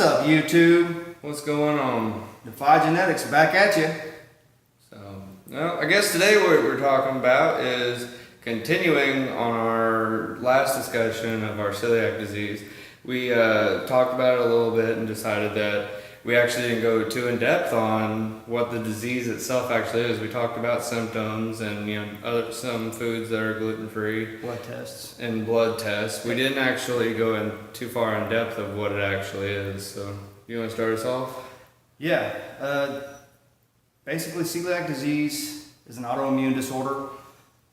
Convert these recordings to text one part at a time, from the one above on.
up, YouTube? What's going on? Defy Genetics back at you. Well, I guess today what we're talking about is continuing on our last discussion of our celiac disease. We talked about it a little bit and decided that we actually didn't go too in depth on what the disease itself actually is. We talked about symptoms and some foods that are gluten-free. Blood tests. And blood tests. We didn't actually go in too far in depth of what it actually is. So you want to start us off? Yeah. Basically, celiac disease is an autoimmune disorder,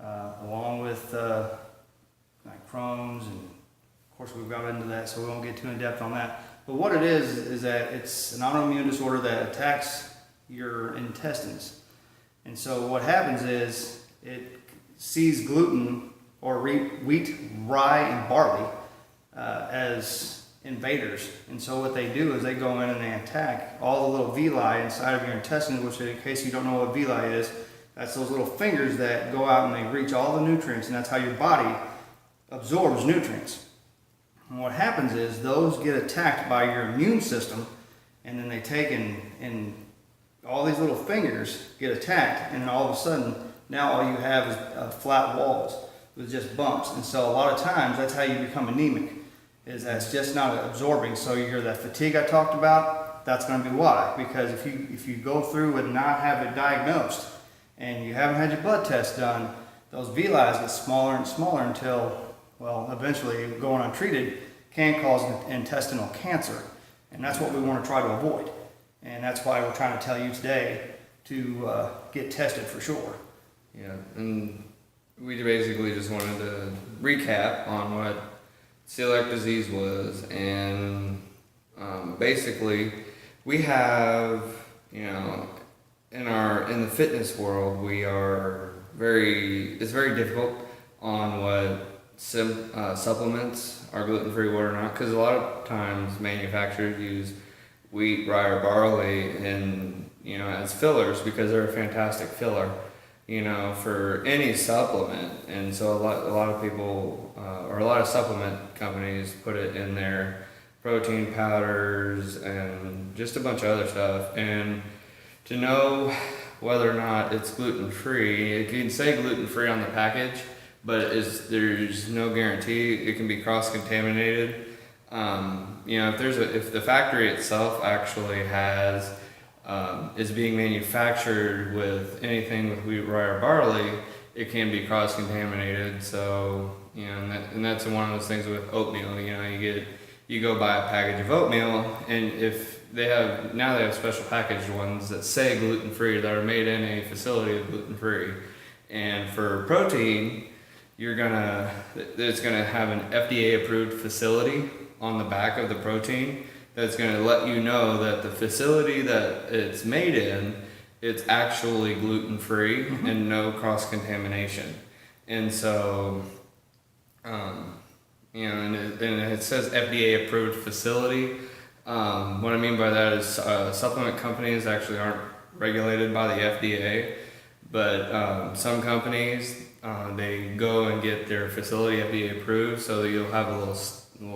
along with like Crohn's, and of course we've got into that, so we won't get too in depth on that. But what it is that it's an autoimmune disorder that attacks your intestines. And so what happens is it sees gluten or wheat, rye, and barley as invaders. And so what they do is they go in and they attack all the little villi inside of your intestines, which, in case you don't know what villi is, that's those little fingers that go out and they reach all the nutrients, and that's how your body absorbs nutrients. And what happens is those get attacked by your immune system, and then they take and all these little fingers get attacked, and then all of a sudden now all you have is flat walls with just bumps. And so a lot of times that's how you become anemic, is that it's just not absorbing. So you're that fatigue I talked about, that's going to be why. Because if you go through and not have it diagnosed and you haven't had your blood test done, those villi get smaller and smaller until, well, eventually going untreated can cause intestinal cancer. And that's what we want to try to avoid. And that's why we're trying to tell you today to get tested for sure. Yeah, and we basically just wanted to recap on what celiac disease was, and basically we have, in the fitness world, it's very difficult on what supplements are gluten-free, what are not, because a lot of times manufacturers use wheat, rye, or barley as fillers, because they're a fantastic filler for any supplement. And so a lot of people or a lot of supplement companies put it in their protein powders and just a bunch of other stuff. And to know whether or not it's gluten-free, it can say gluten-free on the package, but there's no guarantee. It can be cross-contaminated. If the factory itself actually is being manufactured with anything with wheat, rye, or barley, it can be cross-contaminated. So and that's one of those things with oatmeal. You go buy a package of oatmeal, and if they have special packaged ones that say gluten-free, that are made in a facility of gluten-free. And for protein, it's gonna have an FDA-approved facility on the back of the protein that's going to let you know that the facility that it's made in, it's actually gluten-free and no cross-contamination. And so, and it says FDA-approved facility. What I mean by that is supplement companies actually aren't regulated by the FDA, but some companies, they go and get their facility FDA-approved, so that you'll have a little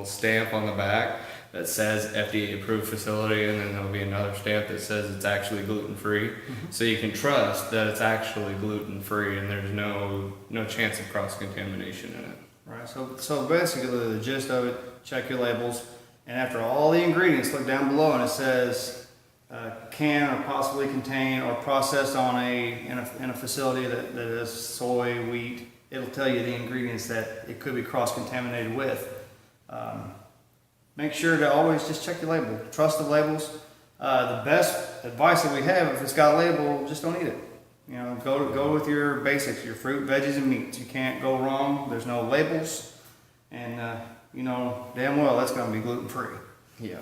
stamp on the back that says FDA approved facility, and then there'll be another stamp that says it's actually gluten-free. So you can trust that it's actually gluten-free and there's no chance of cross-contamination in it. Right, so basically the gist of it, check your labels, and after all the ingredients, look down below and it says can or possibly contain or processed in a facility that is soy, wheat. It'll tell you the ingredients that it could be cross-contaminated with. Make sure to always just check your label. Trust the labels. The best advice that we have, if it's got a label, just don't eat it. Go with your basics, your fruit, veggies, and meats. You can't go wrong. There's no labels, and damn well that's going to be gluten free. Yeah.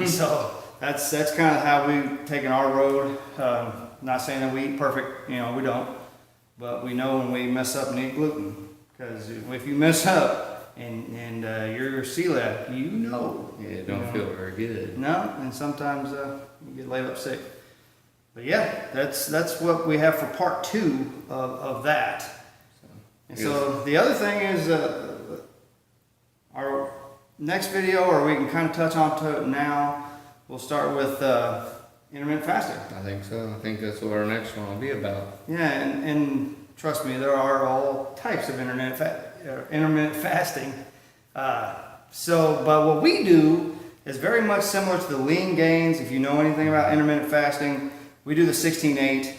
So that's kind of how we've taken our road. Not saying that we eat perfect. We don't, but we know when we mess up and eat gluten, because if you mess up and you're celiac, Yeah, it don't feel very good. No, and sometimes you get laid up sick. But yeah, that's what we have for part 2 of that. So the other thing is our next video, or we can kind of touch on to it now, we'll start with intermittent fasting. I think so. I think that's what our next one will be about. Yeah, and trust me, there are all types of intermittent fasting. But what we do is very much similar to the lean gains. If you know anything about intermittent fasting, we do the 16-8.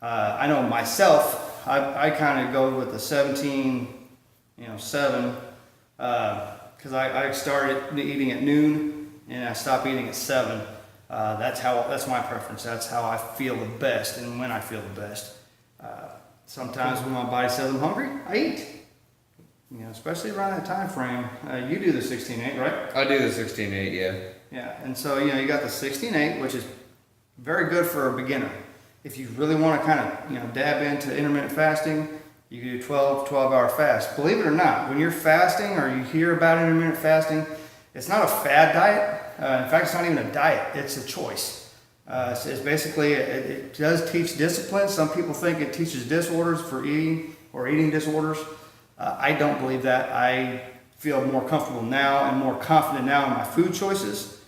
I know myself, I kind of go with the 17, 7, because I started eating at noon and I stopped eating at 7. That's my preference. That's how I feel the best and when I feel the best. Sometimes when my body says I'm hungry, I eat. Especially around that time frame. You do the 16-8, right? I do the 16-8, yeah. Yeah, and so you got the 16-8, which is very good for a beginner. If you really want to kind of dab into intermittent fasting, you can do 12-hour fast. Believe it or not, when you're fasting or you hear about intermittent fasting, it's not a fad diet. In fact, it's not even a diet. It's a choice. It's basically, it does teach discipline. Some people think it teaches disorders for eating or eating disorders. I don't believe that. I feel more comfortable now and more confident now in my food choices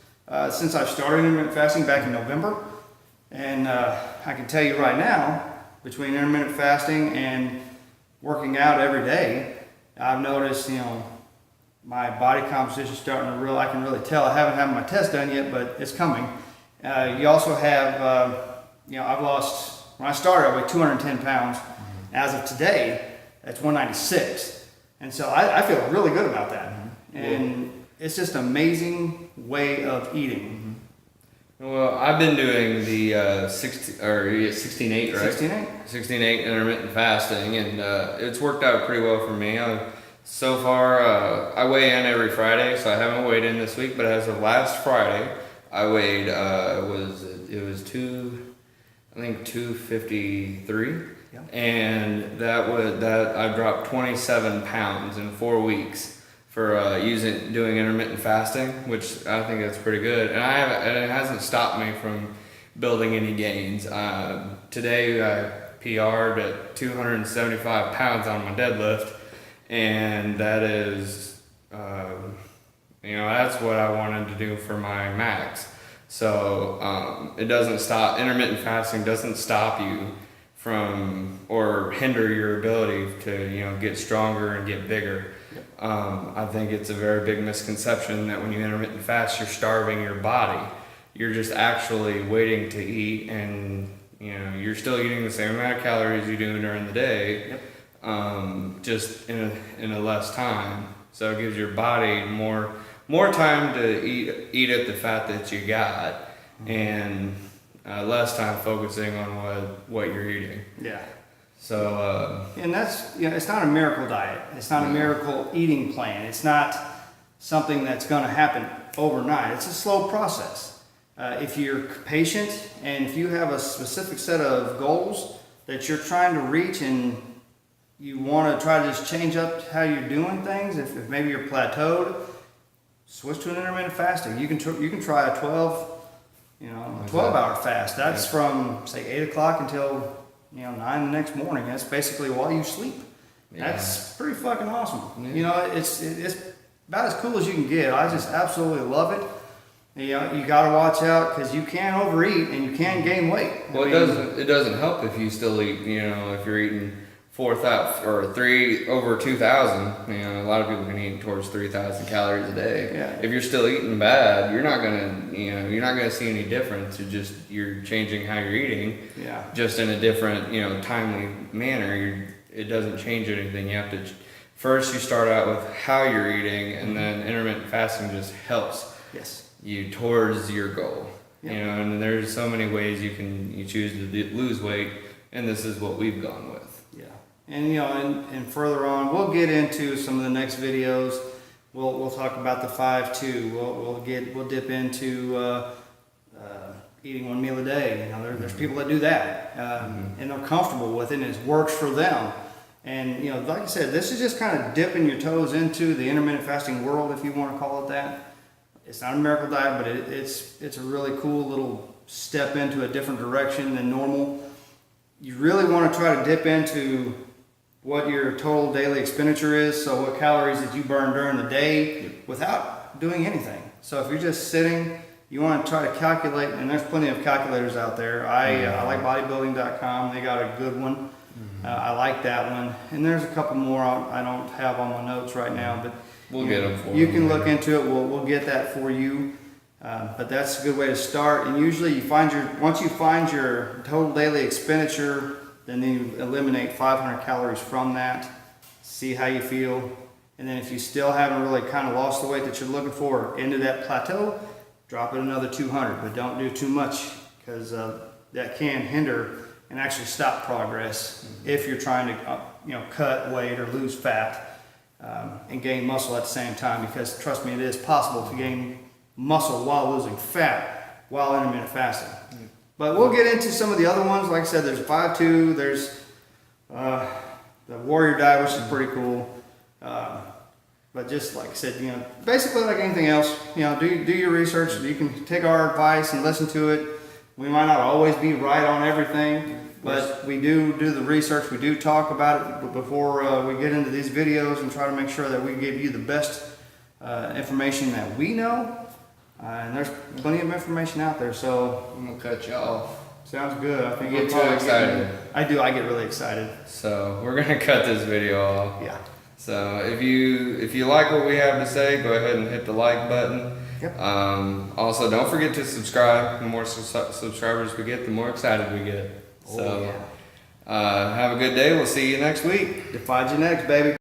since I started intermittent fasting back in November. And I can tell you right now, between intermittent fasting and working out every day, I've noticed, my body composition starting to I can really tell. I haven't had my test done yet, but it's coming. You also have, I've lost, when I started, I weighed 210 pounds. As of today, that's 196. And so I feel really good about that. And it's just an amazing way of eating. Well, I've been doing the 16-8, right? 16-8? 16-8 intermittent fasting, and it's worked out pretty well for me. So far, I weigh in every Friday, so I haven't weighed in this week, but as of last Friday, I weighed, it was 253. Yeah. And that I dropped 27 pounds in 4 weeks for doing intermittent fasting, which I think that's pretty good. And it hasn't stopped me from building any gains. Today I PR'd at 275 pounds on my deadlift, and that is, that's what I wanted to do for my max. So it doesn't stop. Intermittent fasting doesn't stop you from or hinder your ability to get stronger and get bigger. I think it's a very big misconception that when you intermittent fast, you're starving your body. You're just actually waiting to eat, and you're still eating the same amount of calories you do during the day, just in a less time. So it gives your body more time to eat at the fat that you got, and less time focusing on what you're eating. Yeah. So and that's it's not a miracle diet. It's not a miracle eating plan. It's not something that's going to happen overnight. It's a slow process. If you're patient and if you have a specific set of goals that you're trying to reach, and you want to try to just change up how you're doing things, if maybe you're plateaued, switch to an intermittent fasting. You can try a 12-hour fast. That's from say 8 o'clock until 9 the next morning. That's basically while you sleep. Yeah. That's pretty fucking awesome. Yeah. It's about as cool as you can get. I just absolutely love it. You got to watch out because you can overeat and you can gain weight. Well, it doesn't help if you still eat. If you're eating 4,000 or over 2,000. A lot of people can eat towards 3,000 calories a day. Yeah. If you're still eating bad, you're not gonna see any difference. You're changing how you're eating. Yeah. Just in a different, timely manner. It doesn't change anything. You have to first you start out with how you're eating, and then intermittent fasting just helps. Yes. You towards your goal. Yep. And there's so many ways you choose to lose weight, and this is what we've gone with. Yeah. And and further on, we'll get into some of the next videos. We'll talk about the 5-2. We'll dip into eating one meal a day. There's people that do that, and they're comfortable with it, and it works for them. And like I said, this is just kind of dipping your toes into the intermittent fasting world, if you want to call it that. It's not a miracle diet, but it's a really cool little step into a different direction than normal. You really want to try to dip into what your total daily expenditure is, so what calories that you burn during the day without doing anything. So if you're just sitting you want to try to calculate, and there's plenty of calculators out there. I like bodybuilding.com. They got a good one. I like that one. And there's a couple more I don't have on my notes right now, but We'll get them for you can look into it. We'll get that for you. But that's a good way to start. And usually once you find your total daily expenditure, then you eliminate 500 calories from that. See how you feel. And then if you still haven't really kind of lost the weight that you're looking for into that plateau, drop it another 200, but don't do too much because that can hinder and actually stop progress if you're trying to cut weight or lose fat and gain muscle at the same time, because trust me, it is possible to gain muscle while losing fat while intermittent fasting. But we'll get into some of the other ones. Like I said, there's 5-2, there's the warrior diet, which is pretty cool. But just like I said, basically like anything else, do your research. You can take our advice and listen to it. We might not always be right on everything, but we do the research. We do talk about it before we get into these videos and try to make sure that we give you the best information that we know. And there's plenty of information out there, so I'm gonna cut you off. Sounds good. I think You get too excited. I do. I get really excited. So we're gonna cut this video off. Yeah. So if you like what we have to say, go ahead and hit the like button. Yep. Also, don't forget to subscribe. The more subscribers we get, the more excited we get. So yeah. have a good day. We'll see you next week. Defy genetics, baby.